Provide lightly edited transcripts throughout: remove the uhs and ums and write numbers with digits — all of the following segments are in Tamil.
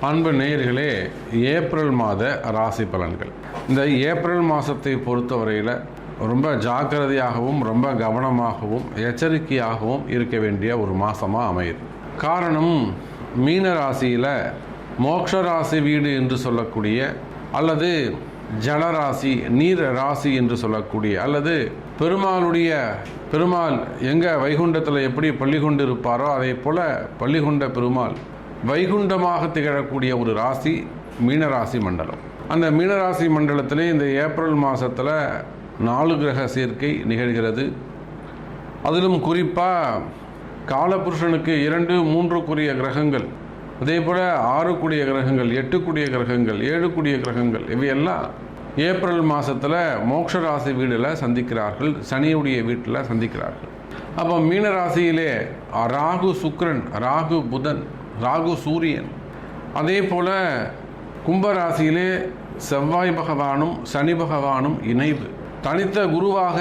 அன்பு நேயர்களே, ஏப்ரல் மாத ராசி பலன்கள். இந்த ஏப்ரல் மாதத்தை பொறுத்தவரையில் ரொம்ப ஜாக்கிரதையாகவும் ரொம்ப கவனமாகவும் எச்சரிக்கையாகவும் இருக்க வேண்டிய ஒரு மாதமாக அமையுது. காரணம், மீன ராசியில் மோட்ச ராசி வீடு என்று சொல்லக்கூடிய அல்லது ஜலராசி நீர் ராசி என்று சொல்லக்கூடிய அல்லது பெருமாள் எங்கே வைகுண்டத்தில் எப்படி பள்ளி கொண்டு இருப்பாரோ அதே போல் பள்ளிகொண்ட பெருமாள் வைகுண்டமாக திகழக்கூடிய ஒரு ராசி மீனராசி மண்டலம். அந்த மீனராசி மண்டலத்திலே இந்த ஏப்ரல் மாதத்தில் 4 கிரக சேர்க்கை நிகழ்கிறது. அதிலும் குறிப்பாக காலபுருஷனுக்கு 2, 3 கிரகங்கள், அதே போல் 6 கிரகங்கள், 8 கிரகங்கள், 7 கிரகங்கள் இவையெல்லாம் ஏப்ரல் மாதத்தில் மோட்ச ராசி வீடில் சந்திக்கிறார்கள், சனியுடைய வீட்டில் சந்திக்கிறார்கள். அப்போ மீனராசியிலே ராகு சுக்கிரன், ராகு புதன், ராகு சூரியன், அதே போல் கும்பராசியிலே செவ்வாய் பகவானும் சனி பகவானும் இணைவு. தனித்த குருவாக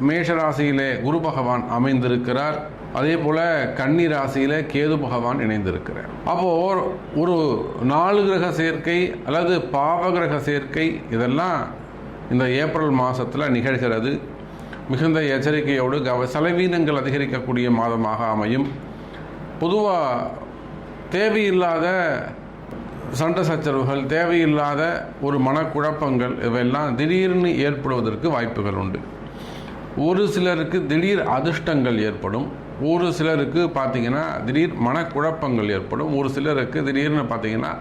மேஷராசியிலே குரு பகவான் அமைந்திருக்கிறார். அதே போல் கன்னி ராசியில் கேது பகவான் இணைந்திருக்கிறார். அப்போது ஒரு 4 கிரக சேர்க்கை அல்லது பாவ கிரக சேர்க்கை இதெல்லாம் இந்த ஏப்ரல் மாதத்தில் நிகழ்கிறது. மிகுந்த எச்சரிக்கையோடு செலவீனங்கள் அதிகரிக்கக்கூடிய மாதமாக அமையும். பொதுவாக தேவையில்லாத சண்டை சச்சரவுகள், தேவையில்லாத ஒரு மனக்குழப்பங்கள் இவையெல்லாம் திடீர்னு ஏற்படுவதற்கு வாய்ப்புகள் உண்டு. ஒரு சிலருக்கு திடீர் அதிர்ஷ்டங்கள் ஏற்படும், ஒரு சிலருக்கு பார்த்திங்கன்னா திடீர் மனக்குழப்பங்கள் ஏற்படும், ஒரு சிலருக்கு திடீர்னு பார்த்திங்கன்னா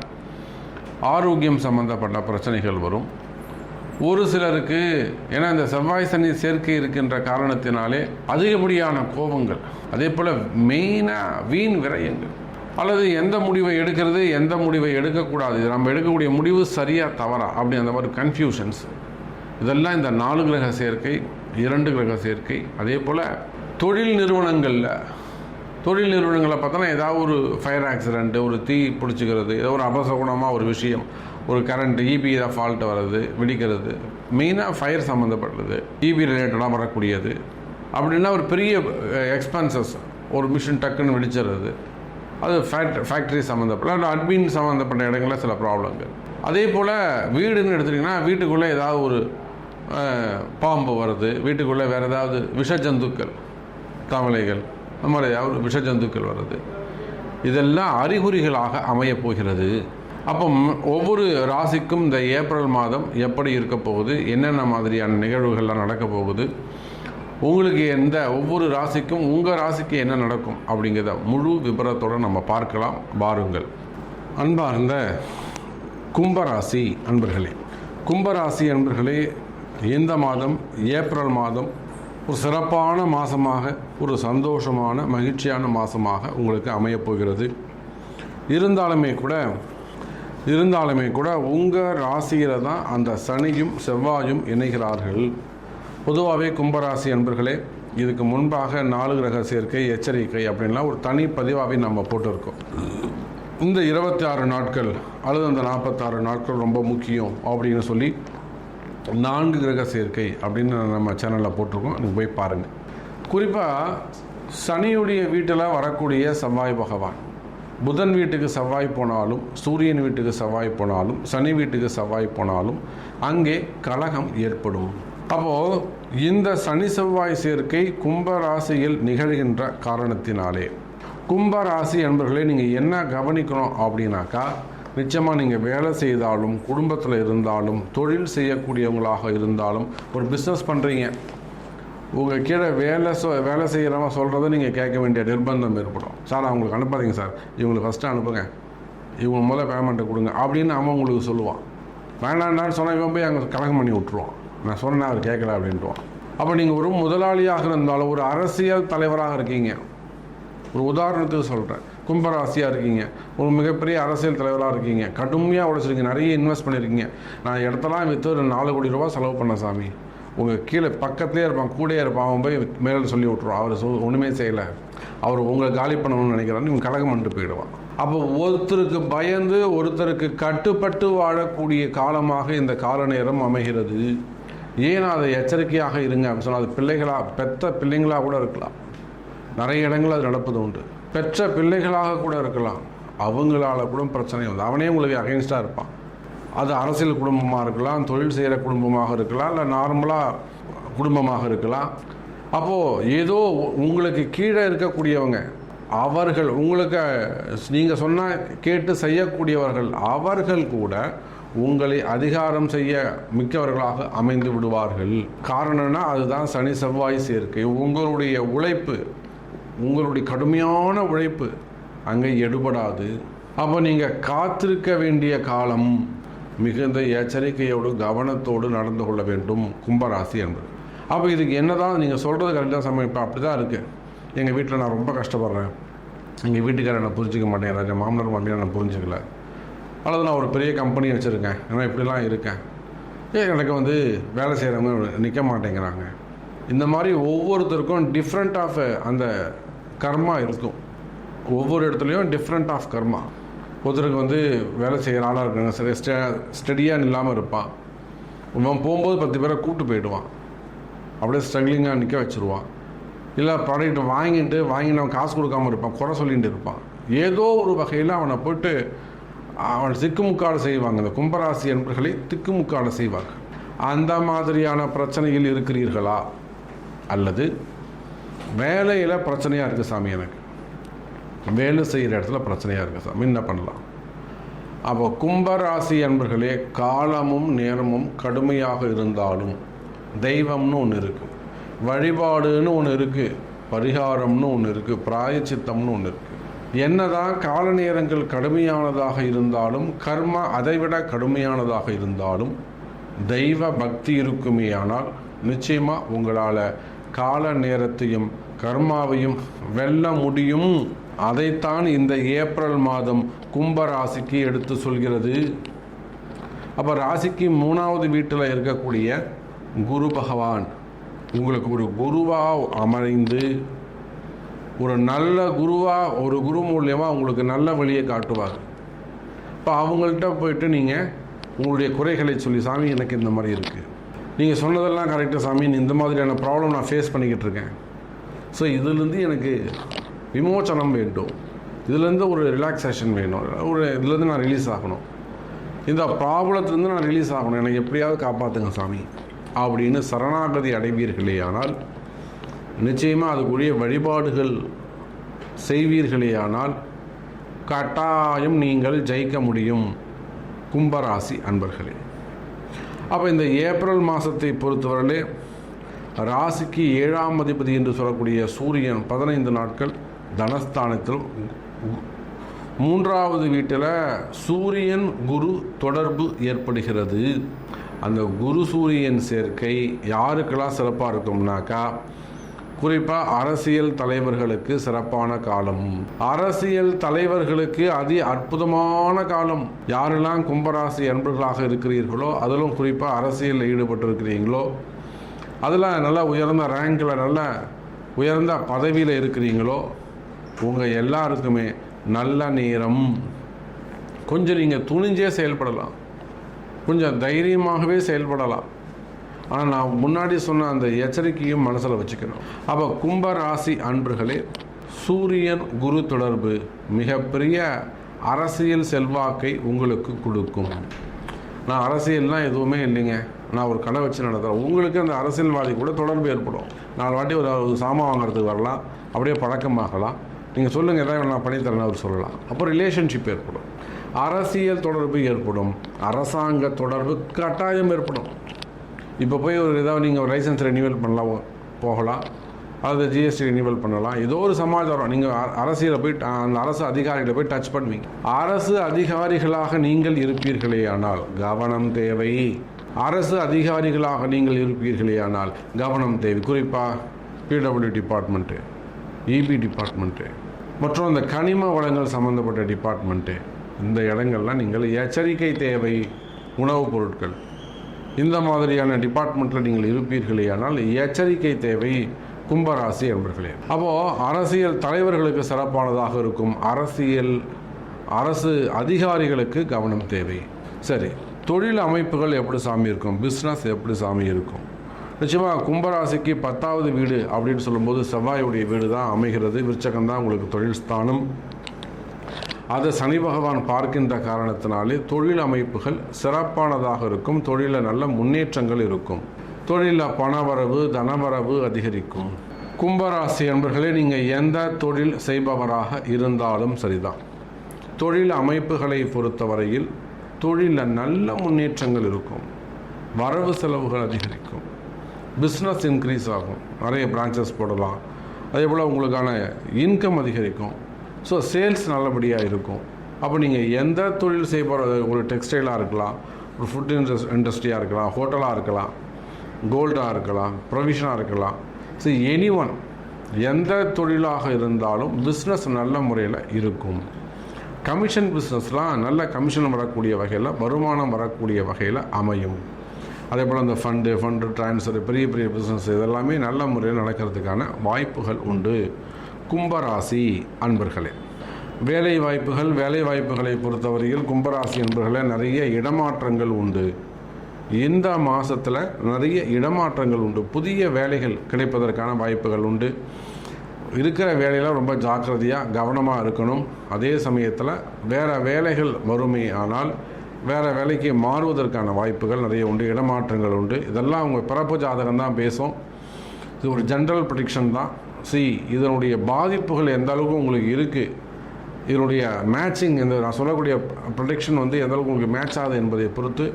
ஆரோக்கியம் சம்பந்தப்பட்ட பிரச்சனைகள் வரும். ஒரு சிலருக்கு ஏன்னா இந்த செவ்வாய் சனி சேர்க்கை இருக்கின்ற காரணத்தினாலே அதிகப்படியான கோபங்கள், அதே போல் மெயினாக வீண் விரயங்கள், அல்லது எந்த முடிவை எடுக்கிறது எந்த முடிவை எடுக்கக்கூடாது, நம்ம எடுக்கக்கூடிய முடிவு சரியாக தவறா அப்படி அந்த மாதிரி கன்ஃபியூஷன்ஸ், இதெல்லாம் இந்த 4 கிரக சேர்க்கை, 2 கிரக சேர்க்கை. அதே போல் தொழில் நிறுவனங்களில் பார்த்தோன்னா ஏதாவது ஒரு ஃபயர் ஆக்சிடெண்ட்டு, ஒரு தீ பிடிச்சிக்கிறது, ஏதோ ஒரு அபசகுணமாக ஒரு விஷயம், ஒரு கரண்ட் இபி ஏதாவது ஃபால்ட்டு வர்றது, வெடிக்கிறது, மெயினாக ஃபயர் சம்மந்தப்பட்டது, இபி ரிலேட்டடாக வரக்கூடியது. அப்படின்னா ஒரு பெரிய எக்ஸ்பென்சஸ், ஒரு மிஷின் டக்குன்னு வெடிச்சிடுறது, அது ஃபேக்ட்ரி சம்மந்தப்பட்ட அட்மின் சம்மந்தப்பட்ட இடங்களில் சில ப்ராப்ளங்கள். அதே போல் வீடுன்னு எடுத்துட்டிங்கன்னா வீட்டுக்குள்ளே ஏதாவது ஒரு பாம்பு வருது, வீட்டுக்குள்ளே வேறு ஏதாவது விஷஜந்துக்கள், தவளைகள், அந்த மாதிரி ஏதாவது விஷஜந்துக்கள் வருது, இதெல்லாம் அறிகுறிகளாக அமையப் போகிறது. அப்போ ஒவ்வொரு ராசிக்கும் இந்த ஏப்ரல் மாதம் எப்படி இருக்க போகுது, என்னென்ன மாதிரியான நிகழ்வுகள்லாம் நடக்க போகுது, உங்களுக்கு ஒவ்வொரு ராசிக்கும் உங்கள் ராசிக்கு என்ன நடக்கும் அப்படிங்கிறத முழு விபரத்தோடு நம்ம பார்க்கலாம். பாருங்கள். அன்பார்ந்த கும்பராசி அன்பர்களே, இந்த மாதம் ஏப்ரல் மாதம் ஒரு சிறப்பான மாதமாக, ஒரு சந்தோஷமான மகிழ்ச்சியான மாதமாக உங்களுக்கு அமையப்போகிறது. இருந்தாலுமே கூட உங்கள் ராசியில் தான் அந்த சனியும் செவ்வாயும் இணைகிறார்கள். பொதுவாகவே கும்பராசி அன்பர்களே, இதுக்கு முன்பாக 4 கிரக சேர்க்கை, எச்சரிக்கை அப்படின்லாம் ஒரு தனி பதிவாகவே நம்ம போட்டிருக்கோம். இந்த 26 நாட்கள் அல்லது அந்த 46 நாட்கள் ரொம்ப முக்கியம் அப்படின்னு சொல்லி 4 கிரக சேர்க்கை அப்படின்னு நம்ம சேனலில் போட்டிருக்கோம், நீங்கள் போய் பாருங்கள். குறிப்பாக சனியுடைய வீட்டில் வரக்கூடிய செவ்வாய் பகவான், புதன் வீட்டுக்கு செவ்வாய் போனாலும், சூரியன் வீட்டுக்கு செவ்வாய் போனாலும், சனி வீட்டுக்கு செவ்வாய் போனாலும் அங்கே கலகம் ஏற்படும். அப்போது இந்த சனி செவ்வாய் சேர்க்கை கும்பராசியில் நிகழ்கின்ற காரணத்தினாலே கும்பராசி என்பவர்களே நீங்கள் என்ன கவனிக்கணும் அப்படின்னாக்கா, நிச்சயமாக நீங்கள் வேலை செய்தாலும், குடும்பத்தில் இருந்தாலும், தொழில் செய்யக்கூடியவங்களாக இருந்தாலும், ஒரு பிஸ்னஸ் பண்ணுறீங்க, உங்கள் கீழே வேலை செய்கிறவங்க சொல்கிறத நீங்கள் கேட்க வேண்டிய நிர்பந்தம் ஏற்படும். சார் அவங்களுக்கு அனுப்பாதீங்க சார், இவங்களுக்கு ஃபஸ்ட்டு அனுப்புங்க, இவங்க முதல்ல பேமெண்ட்டை கொடுங்க அப்படின்னு அவன் உங்களுக்கு சொல்லுவான். வேண்டாண்டான்னு சொன்னால் இவன் போய் அங்கே கலகம் பண்ணி விட்ருவான். நான் சொன்னேன் அவர் கேட்கல அப்படின்ட்டுவான். அப்போ நீங்கள் ஒரு முதலாளியாக இருந்தாலும், ஒரு அரசியல் தலைவராக இருக்கீங்க, ஒரு உதாரணத்துக்கு சொல்கிறேன், கும்பராசியாக இருக்கீங்க, ஒரு மிகப்பெரிய அரசியல் தலைவராக இருக்கீங்க, கடுமையாக உழைச்சிருக்கீங்க, நிறைய இன்வெஸ்ட் பண்ணியிருக்கீங்க, நான் இடத்தெல்லாம் விற்று ஒரு 4 கோடி ரூபா செலவு பண்ண சாமி, உங்கள் கீழே பக்கத்துலேயே இருப்பான், கூடயே இருப்பான், அவன் போய் மேலே சொல்லி விட்ருவான், அவர் ஒன்றுமே செய்யலை, அவர் உங்களை காலி பண்ணணும்னு நினைக்கிறான்னு இவங்க கலகம் பண்ணிட்டு போயிடுவான். அப்போ ஒருத்தருக்கு பயந்து ஒருத்தருக்கு கட்டுப்பட்டு வாழக்கூடிய காலமாக இந்த கால நேரம் அமைகிறது. ஏன் அதை எச்சரிக்கையாக இருங்க அப்படின்னு சொன்னால், அது பெற்ற பிள்ளைங்களாக கூட இருக்கலாம், நிறைய இடங்கள் அது நடப்பது உண்டு. பெற்ற பிள்ளைகளாக கூட இருக்கலாம், அவங்களால கூட பிரச்சனை வந்து அவனே உங்களுக்கு அகைன்ஸ்டாக இருப்பான். அது அரசியல் குடும்பமாக இருக்கலாம், தொழில் செய்கிற குடும்பமாக இருக்கலாம், இல்லை நார்மலாக குடும்பமாக இருக்கலாம். அப்போது ஏதோ உங்களுக்கு கீழே இருக்கக்கூடியவங்க அவர்கள் உங்களுக்கு நீங்கள் சொன்னால் கேட்டு செய்யக்கூடியவர்கள் அவர்கள் கூட உங்களை அதிகாரம் செய்ய மிக்கவர்களாக அமைந்து விடுவார்கள். காரணம்னா அதுதான் சனி செவ்வாய் சேர்க்கை. உங்களுடைய உழைப்பு, உங்களுடைய கடுமையான உழைப்பு அங்கே எடுபடாது. அப்போ நீங்கள் காத்திருக்க வேண்டிய காலம் மிகுந்த எச்சரிக்கையோடு கவனத்தோடு நடந்து கொள்ள வேண்டும் கும்பராசி என்பது. அப்போ இதுக்கு என்னதான் நீங்கள் சொல்கிறது கரெக்டாக சமயம். இப்போ அப்படி தான் இருக்குது. எங்கள் வீட்டில் நான் ரொம்ப கஷ்டப்படுறேன், எங்கள் வீட்டுக்காரர் என்னை புரிஞ்சிக்க மாட்டேங்கிறாரு, என் மாமனார் மாமியார் நான் புரிஞ்சுக்கல, அல்லது நான் ஒரு பெரிய கம்பெனி வச்சுருக்கேன், ஏன்னா இப்படிலாம் இருக்கேன், எனக்கு வந்து வேலை செய்கிறவங்க நிற்க மாட்டேங்கிறாங்க. இந்த மாதிரி ஒவ்வொருத்தருக்கும் டிஃப்ரெண்ட் ஆஃப் அந்த கர்மா இருக்கும். ஒவ்வொரு இடத்துலையும் டிஃப்ரெண்ட் ஆஃப் கர்மா. ஒருத்தருக்கு வந்து வேலை செய்கிற ஆளாக இருக்காங்க, சரி ஸ்டடியாக இல்லாமல் இருப்பான். இவன் போகும்போது 10 பேரை கூப்பிட்டு போயிடுவான், அப்படியே ஸ்ட்ரகிளிங்காக நிற்க வச்சுருவான். இல்லை ப்ராடக்ட் வாங்கினவன் காசு கொடுக்காமல் இருப்பான், குறை சொல்லிகிட்டு இருப்பான். ஏதோ ஒரு வகையில் அவனை போட்டு அவன் திக்குமுக்காடு செய்வாங்க. இந்த கும்பராசி என்பர்களை திக்குமுக்காடு செய்வாங்க. அந்த மாதிரியான பிரச்சனையில் இருக்கிறீர்களா? அல்லது வேலையில் பிரச்சனையாக இருக்குது சாமி, எனக்கு வேலை செய்கிற இடத்துல பிரச்சனையாக இருக்குது சாமி, என்ன பண்ணலாம்? அப்போ கும்பராசி என்பர்களே, காலமும் நேரமும் கடுமையாக இருந்தாலும் தெய்வம்னு ஒன்று இருக்குது, வழிபாடுன்னு ஒன்று இருக்குது, பரிகாரம்னு ஒன்று இருக்குது, பிராயச்சித்தம்னு ஒன்று இருக்குது. என்னதான் கால நேரங்கள் கடுமையானதாக இருந்தாலும், கர்மா அதைவிட கடுமையானதாக இருந்தாலும் தெய்வ பக்தி இருக்குமேயானால் நிச்சயமாக உங்களால் கால நேரத்தையும் கர்மாவையும் வெல்ல முடியும். அதைத்தான் இந்த ஏப்ரல் மாதம் கும்பராசிக்கு எடுத்து சொல்கிறது. அப்போ ராசிக்கு 3வது வீட்டில் இருக்கக்கூடிய குரு பகவான் உங்களுக்கு ஒரு குருவாக அமைந்து, ஒரு நல்ல குருவாக, ஒரு குரு மூலியமாக உங்களுக்கு நல்ல வழியை காட்டுவார். இப்போ அவங்கள்ட்ட போயிட்டு நீங்கள் உங்களுடைய குறைகளை சொல்லி, சாமி எனக்கு இந்த மாதிரி இருக்குது, நீங்கள் சொன்னதெல்லாம் கரெக்டாக சாமி, இந்த மாதிரியான ப்ராப்ளம் நான் ஃபேஸ் பண்ணிக்கிட்டு இருக்கேன், ஸோ இதுலேருந்து எனக்கு விமோச்சனம் வேண்டும், இதுலேருந்து ஒரு ரிலாக்ஸேஷன் வேணும், இதுலேருந்து நான் ரிலீஸ் ஆகணும், இந்த ப்ராப்ளத்துலேருந்து நான் ரிலீஸ் ஆகணும், எனக்கு எப்படியாவது காப்பாற்றுங்க சாமி அப்படின்னு சரணாகதி அடைவீர்களே ஆனால், நிச்சயமாக அதுக்குரிய வழிபாடுகள் செய்வீர்களே ஆனால் கட்டாயம் நீங்கள் ஜெயிக்க முடியும் கும்பராசி அன்பர்களே. அப்போ இந்த ஏப்ரல் மாதத்தை பொறுத்தவரையிலே ராசிக்கு 7ஆம் அதிபதி என்று சொல்லக்கூடிய சூரியன் 15 நாட்கள் தனஸ்தானத்தில், 3வது வீட்டில் சூரியன் குரு தொடர்பு ஏற்படுகிறது. அந்த குரு சூரியன் சேர்க்கை யாருக்கெல்லாம் சிறப்பாக இருக்கும்னாக்கா, குறிப்பாக அரசியல் தலைவர்களுக்கு சிறப்பான காலம், அரசியல் தலைவர்களுக்கு அதி அற்புதமான காலம். யாரெல்லாம் கும்பராசி அன்பர்களாக இருக்கிறீர்களோ, அதிலும் குறிப்பாக அரசியலில் ஈடுபட்டிருக்கிறீங்களோ, அதில் நல்ல உயர்ந்த ரேங்கில் நல்ல உயர்ந்த பதவியில் இருக்கிறீங்களோ, உங்கள் எல்லாருக்குமே நல்ல நேரம். கொஞ்சம் நீங்கள் துணிஞ்சே செயல்படலாம், கொஞ்சம் தைரியமாகவே செயல்படலாம். ஆனால் நான் முன்னாடி சொன்ன அந்த எச்சரிக்கையும் மனசில் வச்சுக்கணும். அப்போ கும்பராசி அன்பர்களே, சூரியன் குரு தொடர்பு மிகப்பெரிய அரசியல் செல்வாக்கை உங்களுக்கு கொடுக்கும். நான் அரசியல்லாம் எதுவுமே இல்லைங்க, நான் ஒரு கடை வச்சு நடத்துகிறேன், உங்களுக்கு அந்த அரசியல்வாதி கூட தொடர்பு ஏற்படும். 4 வாட்டி ஒரு சாமான் வாங்குறதுக்கு வரலாம், அப்படியே பழக்கமாகலாம். நீங்கள் சொல்லுங்கள், எதாவது நான் பண்ணித்தரேன்னு அவர் சொல்லலாம். அப்போ ரிலேஷன்ஷிப் ஏற்படும், அரசியல் தொடர்பு ஏற்படும், அரசாங்க தொடர்பு கட்டாயம் ஏற்படும். இப்போ போய் ஒரு ஏதாவது நீங்கள் ஒரு லைசன்ஸ் ரெனியூவல் பண்ணலாம், போகலாம், அது ஜிஎஸ்டி ரெனியூவல் பண்ணலாம், ஏதோ ஒரு சமாச்சாரம் நீங்கள் அரசியலை போய் அந்த அரசு அதிகாரிகளை போய் டச் பண்ணுவீங்க. அரசு அதிகாரிகளாக நீங்கள் இருப்பீர்களே ஆனால் கவனம் தேவை. அரசு அதிகாரிகளாக நீங்கள் இருப்பீர்களே ஆனால் கவனம் தேவை. குறிப்பாக பிடபிள்யூ டிபார்ட்மெண்ட்டு, இபி டிபார்ட்மெண்ட்டு மற்றும் அந்த கனிம வளங்கள் சம்மந்தப்பட்ட டிபார்ட்மெண்ட்டு, இந்த இடங்கள்லாம் நீங்கள் எச்சரிக்கை தேவை. உணவுப் பொருட்கள், இந்த மாதிரியான டிபார்ட்மெண்ட்டில் நீங்கள் இருப்பீர்களே ஆனால் எச்சரிக்கை தேவை கும்பராசி என்பர்களே. அப்போது அரசியல் தலைவர்களுக்கு சிறப்பானதாக இருக்கும், அரசு அதிகாரிகளுக்கு கவனம் தேவை. சரி, தொழில் அமைப்புகள் எப்படி சாமி இருக்கும், பிஸ்னஸ் எப்படி சாமி இருக்கும்? நிச்சயமாக கும்பராசிக்கு 10வது வீடு அப்படின்னு சொல்லும்போது செவ்வாயுடைய வீடு தான் அமைகிறது. விருச்சகம் தான் உங்களுக்கு தொழில் ஸ்தானம். அதை சனி பகவான் பார்க்கின்ற காரணத்தினாலே தொழில் அமைப்புகள் சிறப்பானதாக இருக்கும். தொழிலில் நல்ல முன்னேற்றங்கள் இருக்கும். தொழிலில் பணவரவு தனவரவு அதிகரிக்கும். கும்பராசி என்பர்களே, நீங்கள் எந்த தொழில் செய்பவராக இருந்தாலும் சரிதான், தொழில் அமைப்புகளை பொறுத்தவரையில் தொழிலில் நல்ல முன்னேற்றங்கள் இருக்கும். வரவு செலவுகள் அதிகரிக்கும். பிஸ்னஸ் இன்க்ரீஸ் ஆகும். நிறைய பிரான்ச்சஸ் போடலாம். அதே போல் உங்களுக்கான இன்கம் அதிகரிக்கும். ஸோ சேல்ஸ் நல்லபடியாக இருக்கும். அப்போ நீங்கள் எந்த தொழில் செய்கிற, ஒரு டெக்ஸ்டைலாக இருக்கலாம், ஒரு ஃபுட் இண்டஸ்ட்ரியாக இருக்கலாம், ஹோட்டலாக இருக்கலாம், கோல்டாக இருக்கலாம், ப்ரொவிஷனாக இருக்கலாம். ஸோ எனிஒன், எந்த தொழிலாக இருந்தாலும் பிஸ்னஸ் நல்ல முறையில் இருக்கும். கமிஷன் பிஸ்னஸ்லாம் நல்ல கமிஷன் வரக்கூடிய வகையில், வருமானம் வரக்கூடிய வகையில் அமையும். அதே போல் அந்த ஃபண்டு ட்ரான்ஸ்ஃபர், பெரிய பெரிய பிஸ்னஸ் இதெல்லாமே நல்ல முறையில் நடக்கிறதுக்கான வாய்ப்புகள் உண்டு. கும்பராசி அன்பர்களே, வேலை வாய்ப்புகளை பொறுத்தவரையில் கும்பராசி அன்பர்களே நிறைய இடமாற்றங்கள் உண்டு. இந்த மாதத்தில் நிறைய இடமாற்றங்கள் உண்டு. புதிய வேலைகள் கிடைப்பதற்கான வாய்ப்புகள் உண்டு. இருக்கிற வேலையில் ரொம்ப ஜாக்கிரதையாக கவனமாக இருக்கணும். அதே சமயத்தில் வேறு வேலைகள் வறுமை ஆனால் வேறு வேலைக்கு மாறுவதற்கான வாய்ப்புகள் நிறைய உண்டு. இடமாற்றங்கள் உண்டு. இதெல்லாம் உங்கள் பிறப்பு ஜாதகம் தான் பேசும். இது ஒரு ஜென்ரல் ப்ரெடிக்ஷன் தான். இதனுடைய பாதிப்புகள் எந்த அளவுக்கு உங்களுக்கு இருக்குது, இதனுடைய மேட்சிங், இந்த நான் சொல்லக்கூடிய ப்ரொடெக்ஷன் வந்து எந்த அளவுக்கு உங்களுக்கு மேட்ச் ஆகுது என்பதை பொறுத்து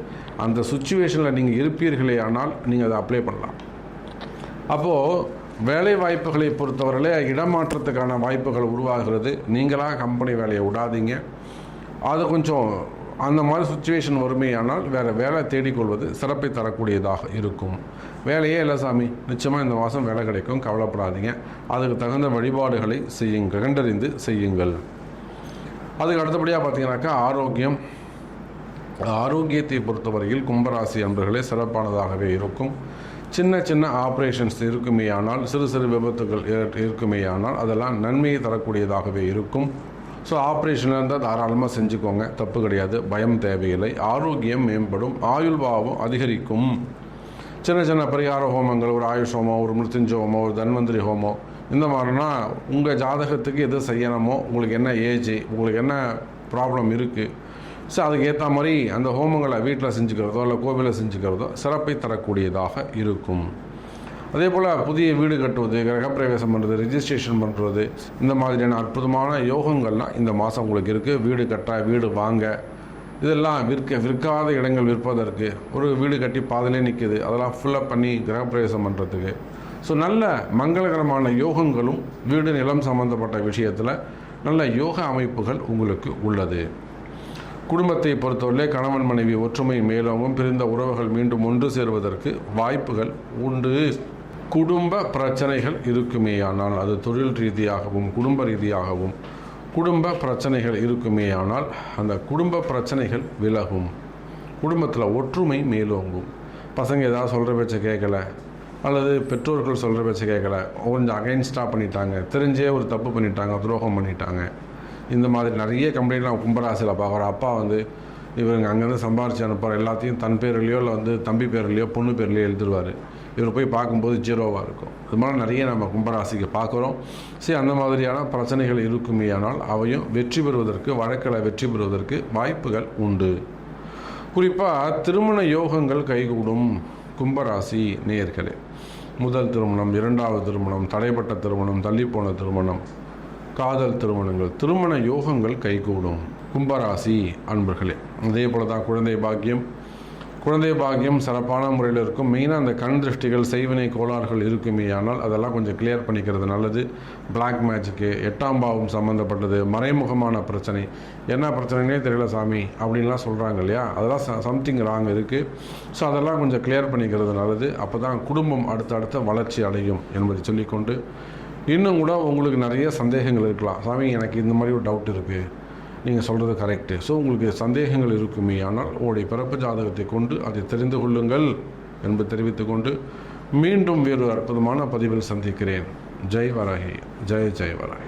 அந்த சுச்சுவேஷனில் நீங்கள் இருப்பீர்களே ஆனால் நீங்கள் அதை அப்ளை பண்ணலாம். அப்போது வேலை வாய்ப்புகளை பொறுத்தவரையிலே இடமாற்றத்துக்கான வாய்ப்புகள் உருவாகிறது. நீங்களாக கம்பெனி வேலையை விடாதீங்க. அது கொஞ்சம் அந்த மாதிரி சுச்சுவேஷன் வறுமையானால் வேறு வேலை தேடிக்கொள்வது சிறப்பை தரக்கூடியதாக இருக்கும். வேலையே இல்லை சாமி, நிச்சயமாக இந்த மாதம் வேலை கிடைக்கும், கவலைப்படாதீங்க. அதுக்கு தகுந்த வழிபாடுகளை செய்யுங்கள், கண்டறிந்து செய்யுங்கள். அதுக்கு அடுத்தபடியாக பார்த்தீங்கன்னாக்கா ஆரோக்கியத்தை பொறுத்தவரையில் கும்பராசி அன்பர்களே சிறப்பானதாகவே இருக்கும். சின்ன சின்ன ஆப்ரேஷன்ஸ் இருக்குமேயானால், சிறு சிறு விபத்துகள் இருக்குமேயானால் அதெல்லாம் நன்மையை தரக்கூடியதாகவே இருக்கும். ஸோ ஆப்ரேஷனாக இருந்தால் தாராளமாக செஞ்சுக்கோங்க, தப்பு கிடையாது, பயம் தேவையில்லை. ஆரோக்கியம் மேம்படும், ஆயுள் பாவம் அதிகரிக்கும். சின்ன சின்ன பரிகார ஹோமங்கள், ஒரு ஆயுஷ் ஹோமம், ஒரு மிருத்யுஞ்சய ஹோமம், ஒரு தன்வந்திரி ஹோமம், இந்த மாதிரினா உங்கள் ஜாதகத்துக்கு எது செய்யணுமோ, உங்களுக்கு என்ன ஏஜ், உங்களுக்கு என்ன ப்ராப்ளம் இருக்குது, ஸோ அதுக்கு ஏற்ற மாதிரி அந்த ஹோமங்களை வீட்டில் செஞ்சுக்கிறதோ இல்லை கோவிலில் செஞ்சுக்கிறதோ சிறப்பை தரக்கூடியதாக இருக்கும். அதே போல் புதிய வீடு கட்டுவது, கிரகப்பிரவேசம் பண்ணுறது, ரிஜிஸ்ட்ரேஷன் பண்ணுறது, இந்த மாதிரியான அற்புதமான யோகங்கள்லாம் இந்த மாதம் உங்களுக்கு இருக்குது. வீடு கட்ட, வீடு வாங்க, இதெல்லாம் விற்காத இடங்கள் விற்பதற்கு, ஒரு வீடு கட்டி பாதிலே நிற்குது, அதெல்லாம் ஃபுல்லப் பண்ணி கிரகப்பிரவேசம் பண்ணுறதுக்கு. ஸோ நல்ல மங்களகரமான யோகங்களும் வீடு நிலம் சம்பந்தப்பட்ட விஷயத்தில் நல்ல யோக அமைப்புகள் உங்களுக்கு உள்ளது. குடும்பத்தை பொறுத்தவரை கணவன் மனைவி ஒற்றுமை மேலோங்கும். பிரிந்த உறவுகள் மீண்டும் ஒன்று சேருவதற்கு வாய்ப்புகள் உண்டு. குடும்ப பிரச்சனைகள் இருக்குமேயானால், அது தொழில் ரீதியாகவும் குடும்ப ரீதியாகவும் குடும்ப பிரச்சனைகள் இருக்குமேயானால் அந்த குடும்ப பிரச்சனைகள் விலகும். குடும்பத்தில் ஒற்றுமை மேலோங்கும். பசங்க ஏதாவது சொல்கிற பேச்சை கேட்கல, அல்லது பெற்றோர்கள் சொல்கிற பேச்சை கேட்கல, கொஞ்சம் அகைன்ஸ்டாக பண்ணிட்டாங்க, தெரிஞ்சே ஒரு தப்பு பண்ணிட்டாங்க, துரோகம் பண்ணிட்டாங்க. இந்த மாதிரி நிறைய கம்பெனிலாம் கும்பராசியில் பார்க்குற அப்பா வந்து இவங்க அங்கேருந்து சம்பாரித்து அனுப்புகிற எல்லாத்தையும் தன் பேர்லையோ இல்லை வந்து தம்பி பேர்லையோ பொண்ணு பேர்லையோ எழுதிடுவார். இவர் போய் பார்க்கும்போது ஜீரோவாக இருக்கும். இது மாதிரி நிறைய நம்ம கும்பராசிக்கு பார்க்குறோம். சரி, அந்த மாதிரியான பிரச்சனைகள் இருக்குமேயானால் அவையும் வெற்றி பெறுவதற்கு, வழக்கில் வெற்றி பெறுவதற்கு வாய்ப்புகள் உண்டு. குறிப்பாக திருமண யோகங்கள் கைகூடும். கும்பராசி நேயர்களே, முதல் திருமணம், இரண்டாவது திருமணம், தடைப்பட்ட திருமணம், தள்ளிப்போன திருமணம், காதல் திருமணங்கள், திருமண யோகங்கள் கைகூடும். கும்பராசி அன்பர்களே, அதே போல தான் குழந்தை பாக்கியம் சிறப்பான முறையில் இருக்கும். மெயினாக அந்த கண் திருஷ்டிகள், செய்வினை கோளாறுகள் இருக்குமேயானால் அதெல்லாம் கொஞ்சம் கிளியர் பண்ணிக்கிறது நல்லது. பிளாக் மேஜிக்கு, 8ஆம் பாவம் சம்மந்தப்பட்டது, மறைமுகமான பிரச்சனை, என்ன பிரச்சனைனே தெரியல சாமி அப்படின்லாம் சொல்கிறாங்க இல்லையா, அதெல்லாம் சம்திங் ராங் இருக்குது. ஸோ அதெல்லாம் கொஞ்சம் கிளியர் பண்ணிக்கிறது நல்லது. அப்போ தான் குடும்பம் அடுத்தடுத்த வளர்ச்சி அடையும் என்பதை சொல்லிக்கொண்டு, இன்னும் கூட உங்களுக்கு நிறைய சந்தேகங்கள் இருக்கலாம். சாமி எனக்கு இந்த மாதிரி ஒரு டவுட் இருக்குது, நீங்கள் சொல்கிறது கரெக்டு. ஸோ உங்களுக்கு சந்தேகங்கள் இருக்குமே ஆனால் உங்களுடைய பிறப்பு ஜாதகத்தை கொண்டு அதை தெரிந்து கொள்ளுங்கள் என்பது தெரிவித்துக்கொண்டு மீண்டும் வேறு அற்புதமான பதிவில் சந்திக்கிறேன். ஜெய் வராகி, ஜெய் ஜெய் வராகி.